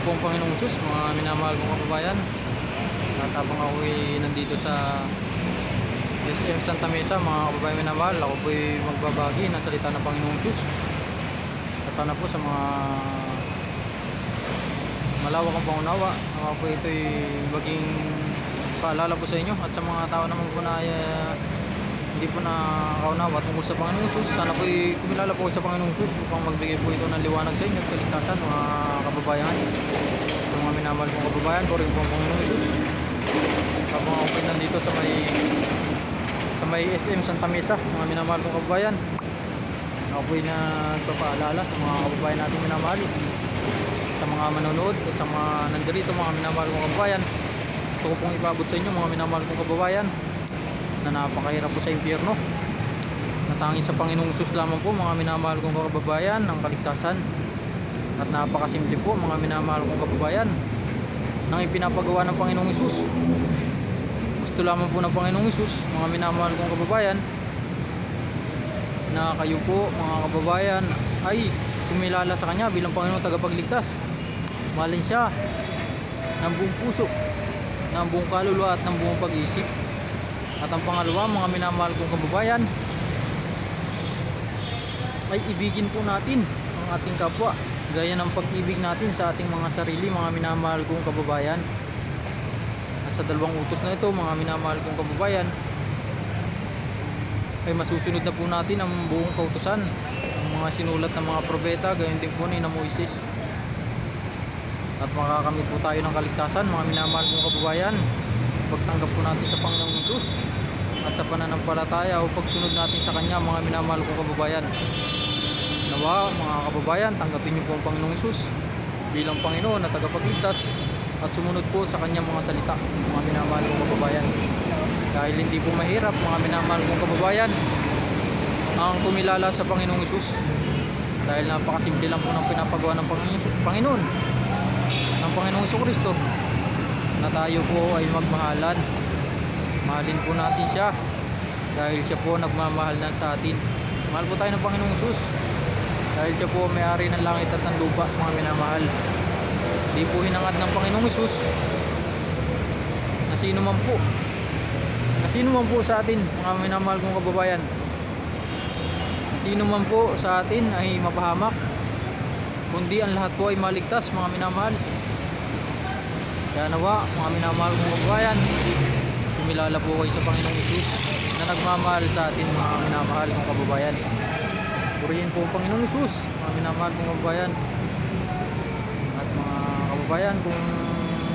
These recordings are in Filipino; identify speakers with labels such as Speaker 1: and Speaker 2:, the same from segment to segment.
Speaker 1: po ang Panginoong Sus, mga minamahal kong kababayan. At habang ako'y nandito sa SM Santa Mesa, mga kababayan minamahal, ako po'y magbabagi ng salita ng Panginoong Sus. At sana po sa mga malawak ang pangunawa, ako po ito'y maging paalala po sa inyo. At sa mga tao naman po na hindi po nakaunawa tungkol sa Panginoong Sus, sana po'y kumilala po sa Panginoong Sus upang magbigay po ito ng liwanag sa inyo at kaligtasan, mga kababayan. Sa mga minamahal kong kababayan, po rin po ang Panginoong Sus. Habang ako po'y nandito sa may SM Santa Mesa, mga minamahal kong kababayan, ako po'y nagpapaalala sa mga kababayan natin minamahal, sa mga manonood at sa mga nandirito, mga minamahal kong kababayan. Gusto ko pong ipabot sa inyo, mga minamahal kong kababayan, na napakahirap po sa impyerno. Natanging sa Panginoong Sus lamang po, mga minamahal kong kababayan, ang kaligtasan. At napakasimple po, mga minamahal kong kababayan, nang ipinapagawa ng Panginoong Sus. Gusto lamang po ng Panginoong Sus, mga minamahal kong kababayan, na kayo po, mga kababayan, ay kumilala sa Kanya bilang Panginoong tagapagligtas. Mahalin siya ng buong puso, ng buong kaluluwa at ng buong pag-iisip. At ang pangalawa, mga minamahal kong kababayan, ay ibigin po natin ang ating kapwa gaya ng pag-ibig natin sa ating mga sarili, mga minamahal kong kababayan. At sa dalawang utos na ito, mga minamahal kong kababayan, ay masusunod na po natin ang buong kautusan, ang mga sinulat ng mga propeta, gayon din po ni na Moises. At makakamit po tayo ng kaligtasan, mga minamahal kong kababayan, pagtanggap po natin sa Panginoong Hesus at sa pananampalataya o pagsunod natin sa Kanya, mga minamahal kong kababayan. Nawa, mga kababayan, tanggapin niyo po ang Panginoong Hesus bilang Panginoon na tagapagligtas at sumunod po sa Kanyang mga salita, mga minamahal kong kababayan. Dahil hindi po mahirap, mga minamahal kong kababayan, ang kumilala sa Panginoong Hesus. Dahil napakasimple lang po ng pinapagawa ng Panginoon, ng Panginoong Jesucristo, na tayo po ay magmahalan. Mahalin po natin siya dahil siya po nagmamahal na sa atin. Mahal po tayo ng Panginoong Hesus dahil siya po may-ari ng langit at ng lupa, mga minamahal. Di po hinangad ng Panginoong Hesus na sino man po sa atin, mga minamahal kong kababayan, na sino man po sa atin ay mapahamak, kundi ang lahat po ay maligtas, mga minamahal. Kaya nawa, mga minamahal kong kababayan, kumilala po kayo sa Panginoong Hesus na nagmamahal sa atin, mga minamahal kong kababayan. Purihin po ang Panginoong Hesus, mga minamahal kong kababayan. At mga kababayan, kung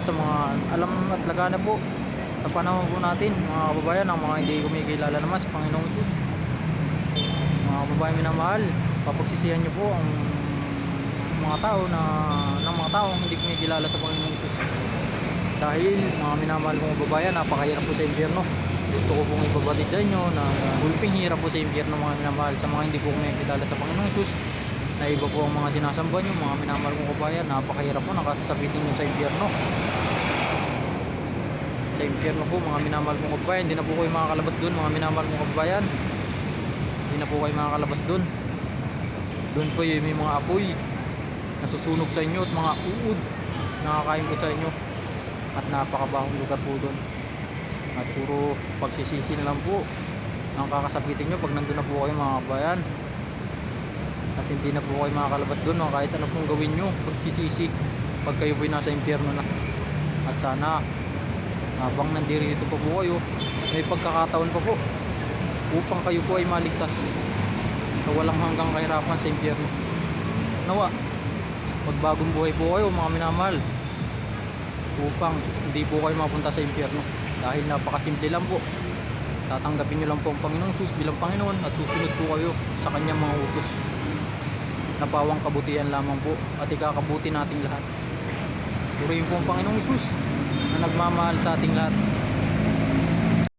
Speaker 1: sa mga alam at lagana po sa panahon po natin, mga kababayan, ang mga hindi kumikilala naman sa Panginoong Hesus, mga kababayan minamahal, papagsisihan niyo po ang mga tao ng mga taong hindi kumikilala sa Panginoong Hesus. Dahil, mga minamahal kong kababayan, napakahirap po sa impyerno. Gusto ko pong ipabatid sa inyo na gulping hirap po sa impyerno, mga minamahal, sa mga hindi po kumikilala sa Panginoong Hesus, na iba po ang mga sinasamba nyo, mga minamahal kong kababayan. Napakahirap po, nakasasabitin nyo sa impyerno. Sa impyerno po, mga minamahal kong kababayan, hindi na po kayo makakalabas dun, mga minamahal kong kababayan. Hindi na po kayo makakalabas dun. Dun po yung may mga apoy nasusunog sa inyo at mga uod nakakain po sa inyo. At napakabahong lugar po doon. At puro pagsisisi na lang po ang kakasapitin nyo pag nandun na po kayo, mga kabayan. At hindi na po kayo makakalabas doon, mga kahit ano pong gawin nyo, pagsisisi pag kayo po'y nasa impyerno na. At sana habang nandirito pa po kayo, may pagkakataon pa po upang kayo po ay maligtas sa walang hanggang kahirapan sa impyerno. Nawa, magbagong buhay po kayo, mga minamahal, upang hindi po kayo mapunta sa impyerno. Dahil napakasimple lang po, tatanggapin nyo lang po ang Panginoong Hesus bilang Panginoon at susunod po kayo sa Kanyang mga utos na pawang kabutihan lamang po at ikakabuti nating lahat. Purihin po ang Panginoong Hesus na nagmamahal sa ating lahat.